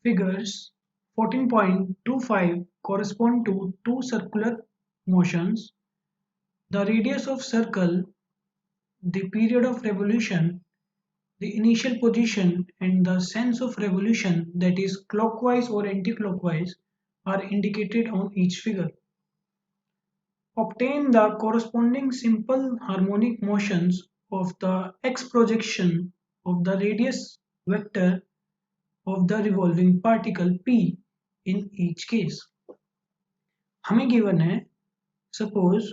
Figures 14.25 correspond to two circular motions. The radius of circle, the period of revolution, the initial position, and the sense of revolution, that is clockwise or anti-clockwise, are indicated on each figure. Obtain the corresponding simple harmonic motions of the x projection of the radius vector of the revolving particle p in each case. हमें given है suppose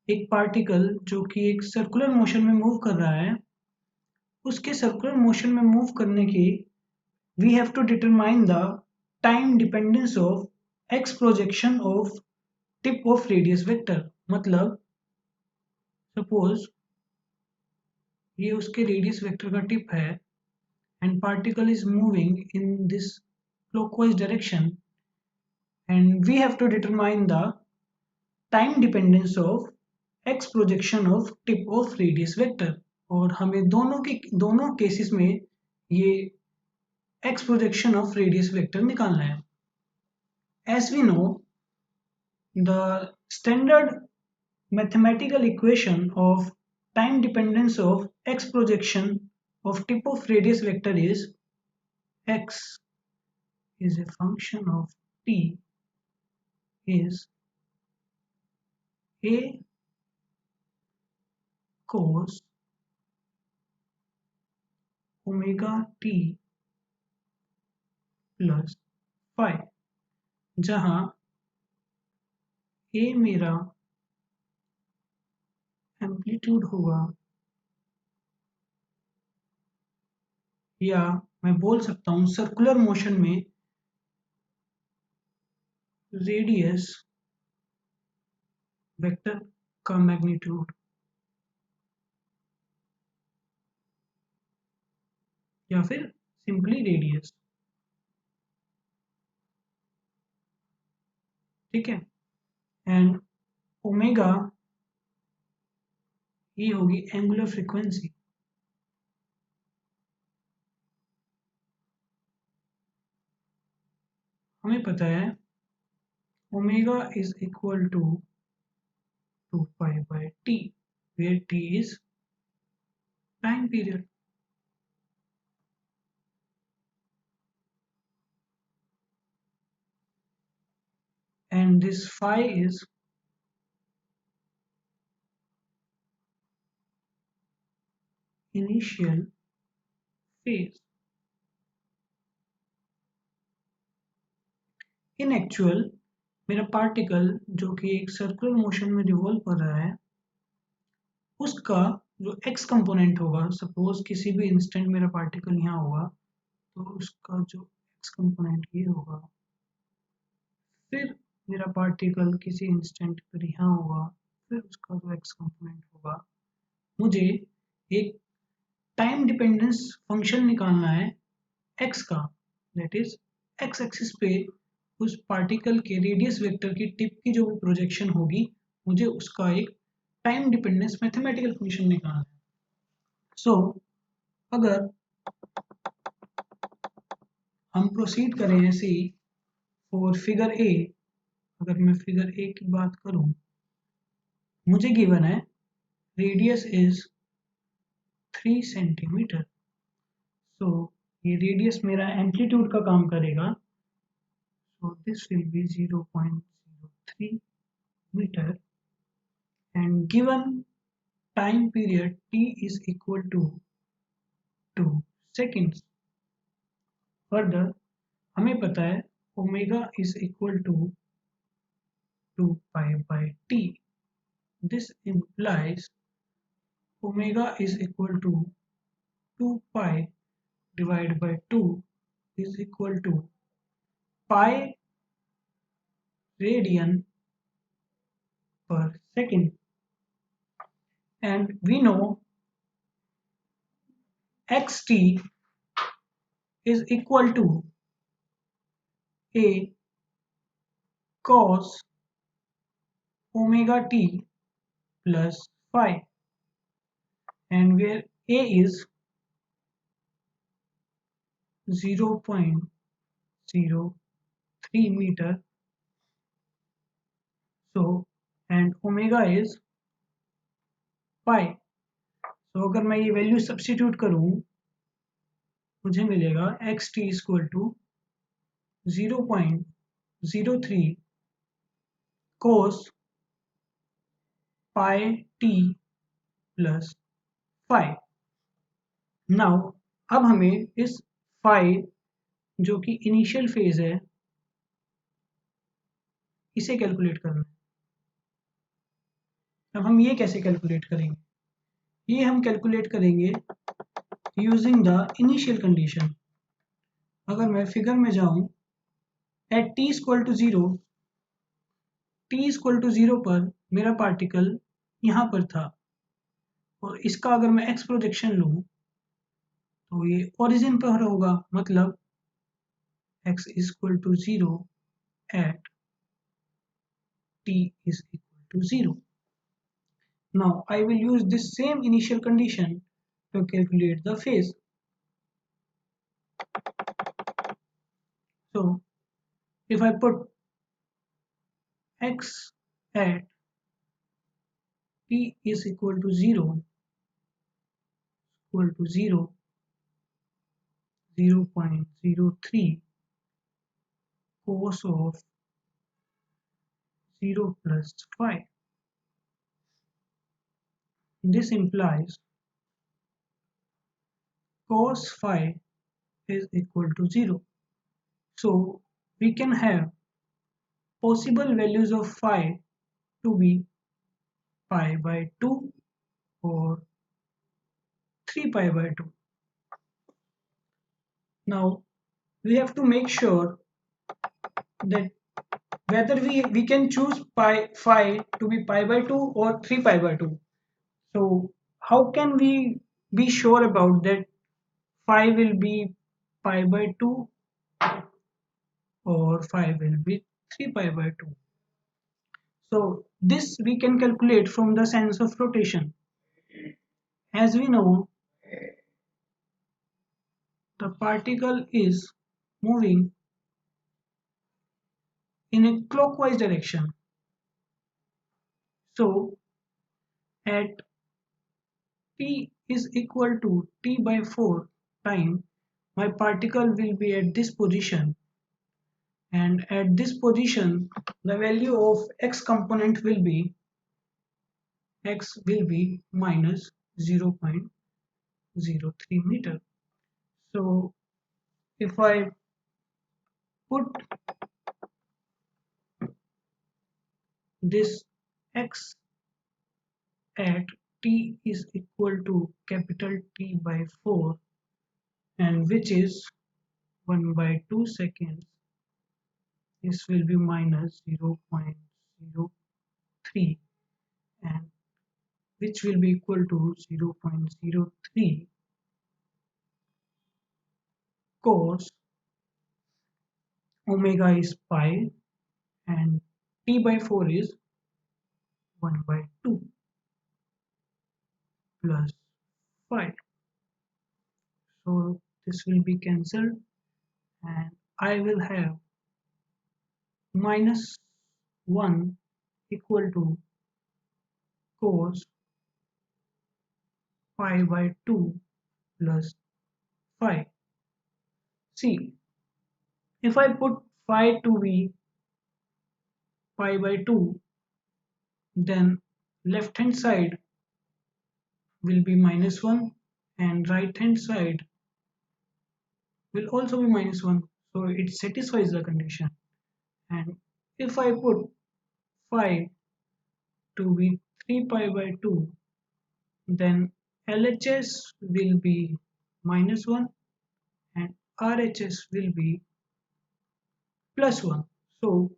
एक particle जो कि एक circular motion में move कर रहा है, उसके सर्कुलर मोशन में मूव करने की we have to determine the time dependence of x projection of tip of radius vector. मतलब सपोज ये उसके रेडियस वेक्टर का टिप है and particle is moving in this clockwise direction and we have to determine the time dependence of x projection of tip of radius vector. और हमें दोनों cases में ये x projection of radius vector निकालना है. As we know the standard mathematical equation of time dependence of x projection of tip of radius vector is x is a function of t is a cos omega t plus phi, जहां a मेरा amplitude होगा या मैं बोल सकता हूं circular motion में radius vector का मैग्नीट्यूड या फिर सिंपली रेडियस. ठीक है. एंड ओमेगा ये होगी एंगुलर फ्रीक्वेंसी. हमें पता है omega is equal to 2 pi by T where T is time period. And this phi is initial phase. In actual मेरा पार्टिकल जो कि एक सर्कुलर मोशन में रिवॉल्व कर रहा है उसका जो एक्स कंपोनेंट होगा, सपोज किसी भी इंस्टेंट मेरा पार्टिकल यहाँ होगा तो उसका जो एक्स कंपोनेंट ये होगा, फिर मेरा पार्टिकल किसी इंस्टेंट पर यहाँ होगा, फिर उसका जो एक्स कंपोनेंट होगा. मुझे एक टाइम डिपेंडेंस फंक्शन निकालना है x का, दैट इज x एक्सिस पे उस पार्टिकल के रेडियस वेक्टर की टिप की जो भी प्रोजेक्शन होगी मुझे उसका एक टाइम डिपेंडेंस मैथमेटिकल फंक्शन निकालना है. सो अगर हम प्रोसीड करें ऐसे ही फॉर फिगर ए, अगर मैं फिगर ए की बात करूं, मुझे गिवन है रेडियस इज 3 सेंटीमीटर. सो ये रेडियस मेरा एम्पलीट्यूड का काम करेगा. So this will be 0.03 meter and given time period t is equal to 2 seconds. Further हमें पता है omega is equal to 2 pi by t. This implies omega is equal to 2 pi divided by 2 is equal to pi radian per second. And we know xt is equal to a cos omega t plus phi, and where a is 0.03 0.03 meter. So and omega is pi. तो अगर मैं ये value substitute करूं मुझे मिलेगा x T equal to 0.03 cos pi T plus phi. Now अब हमें इस फाई जो कि इनिशियल फेज है इसे कैलकुलेट करना है. अब हम ये कैसे कैलकुलेट करेंगे? ये हम कैलकुलेट करेंगे यूजिंग द इनिशियल कंडीशन. अगर मैं फिगर में जाऊं at T equal to zero, T equal to zero पर मेरा पार्टिकल यहाँ पर था और इसका अगर मैं एक्स प्रोजेक्शन लूँ तो ये ओरिजिन पर होगा, मतलब x equal to zero at T is equal to zero. Now I will use this same initial condition to calculate the phase. So if I put x at t is equal to 0 0.03 cos of 0 plus phi, this implies cos phi is equal to 0. So we can have possible values of phi to be pi by 2 or 3 pi by 2. Now we have to make sure that whether we can choose phi to be pi by 2 or 3 pi by 2. So how can we be sure about that phi will be pi by 2 or phi will be 3 pi by 2? So this we can calculate from the sense of rotation. As we know, the particle is moving in a clockwise direction. So at t is equal to t by 4 time, my particle will be at this position, and at this position the value of x component will be minus 0.03 meter. So if I put this x at t is equal to capital T by 4, and which is 1 by 2 seconds, this will be minus 0.03, and which will be equal to 0.03 cos omega is pi and t by 4 is 1 by 2 plus 5. So this will be cancelled and I will have minus 1 equal to cos pi by 2 plus 5. See, if I put phi to be pi by 2, then left hand side will be minus 1 and right hand side will also be minus 1. So it satisfies the condition. And if I put phi to be 3 pi by 2, then LHS will be minus 1 and RHS will be plus 1. So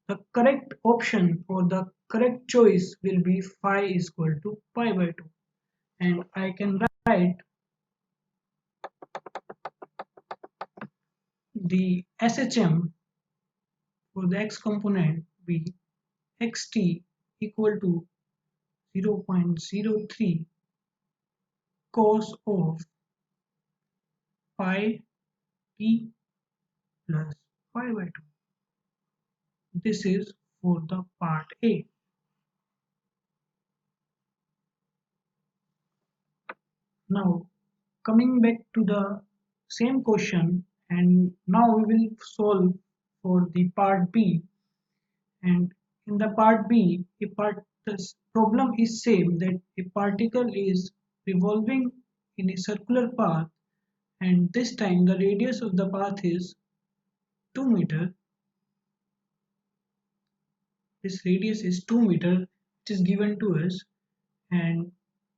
the correct option or the correct choice will be phi is equal to pi by 2. And I can write the SHM for the x component be xt equal to 0.03 cos of pi t plus pi by 2. This is for the part A. Now coming back to the same question, and now we will solve for the part B. And in the part B, this problem is same, that a particle is revolving in a circular path, and this time the radius of the path is 2 meter. This radius is 2 meter. It is given to us, and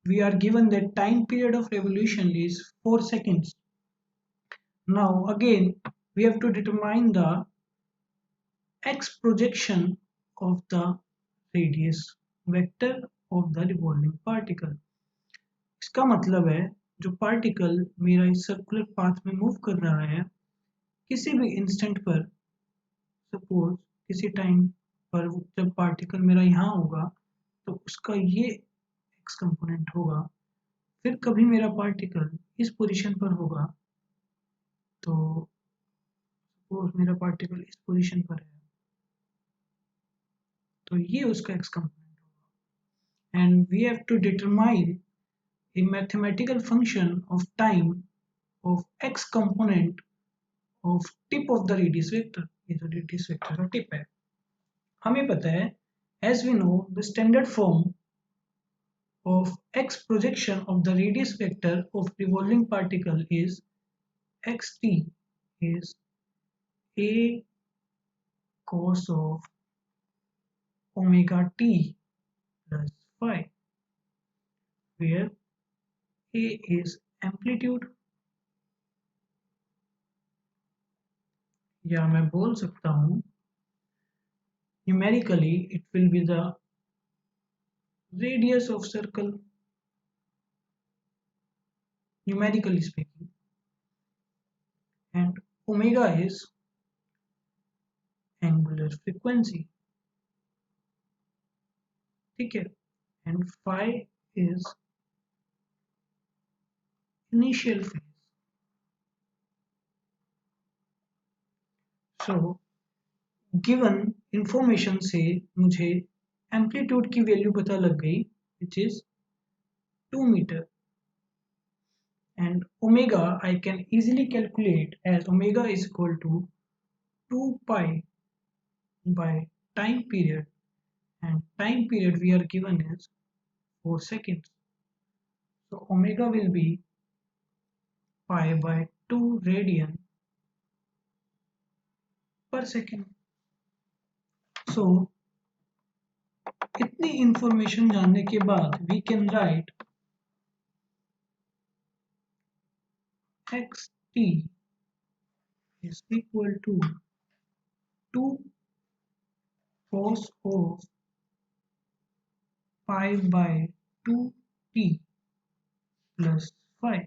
we are given that time period of revolution is 4 seconds. Now again we have to determine the x projection of the radius vector of the revolving particle. इसका मतलब है जो particle मेरा इस circular path में move कर रहा है, किसी भी इंस्टेंट पर, सपोज किसी टाइम पर जब पार्टिकल मेरा यहाँ होगा तो उसका ये एक्स कंपोनेंट होगा, फिर कभी मेरा पार्टिकल इस पोजीशन पर होगा तो सपोज मेरा पार्टिकल इस पोजीशन पर है तो ये उसका एक्स कंपोनेंट होगा। And we have to determine a mathematical function of time of x component of tip of the radius vector। ये जो radius vector का tip है, हमें पता है as we know the standard form of x projection of the radius vector of revolving particle is xt is a cos of omega t plus phi, where a is amplitude, या मैं बोल सकता हूँ numerically it will be the radius of circle, numerically speaking, and omega is angular frequency, ठीक है, and phi is initial phase. So given information से मुझे amplitude की वैल्यू पता लग गई which is 2 meter, and omega I can easily calculate as omega is equal to 2 pi by time period, and time period we are given is 4 seconds. So omega will be pi by 2 radian per second. So इतनी information जानने के बाद we can write xt is equal to 2 cos of pi by 2t plus phi,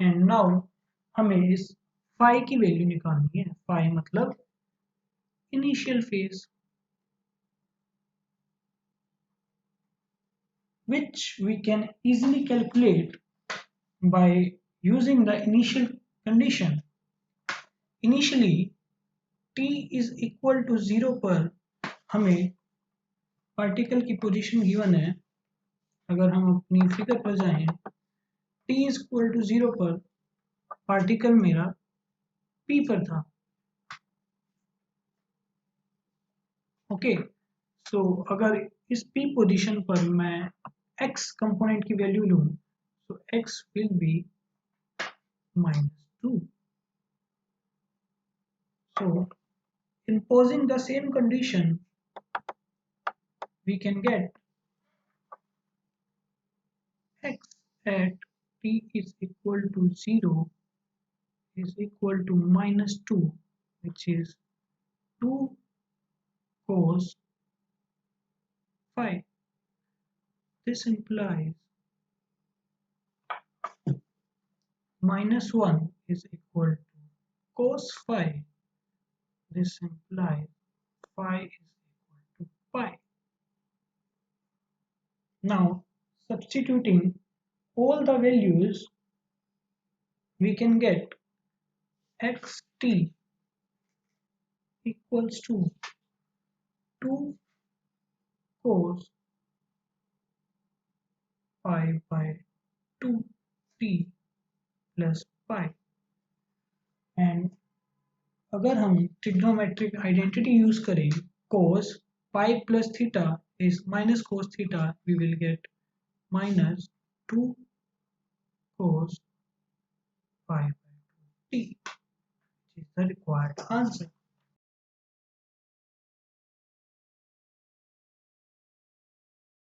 and now हमें इस phi की value निकालनी है। phi मतलब initial phase, which we can easily calculate by using the initial condition. Initially t is equal to 0 पर हमें particle की position given है। अगर हम अपनी फिगर पर जाएं, t is equal to 0 पर पार्टिकल मेरा p पर था। ओके, सो अगर इस p पोजीशन पर मैं x कंपोनेंट की वैल्यू लूं तो x will be -2। So imposing the same condition we can get x at t is equal to 0 is equal to -2, which is 2 cos phi. This implies -1 is equal to cos phi. This implies phi is equal to pi. Now substituting all the values, we can get xt equals to 2 cos pi by 2t plus pi. And अगर हम trigonometric identity use करें cos pi plus theta is minus cos theta, we will get minus 2 cos pi by 2t, which is the required answer.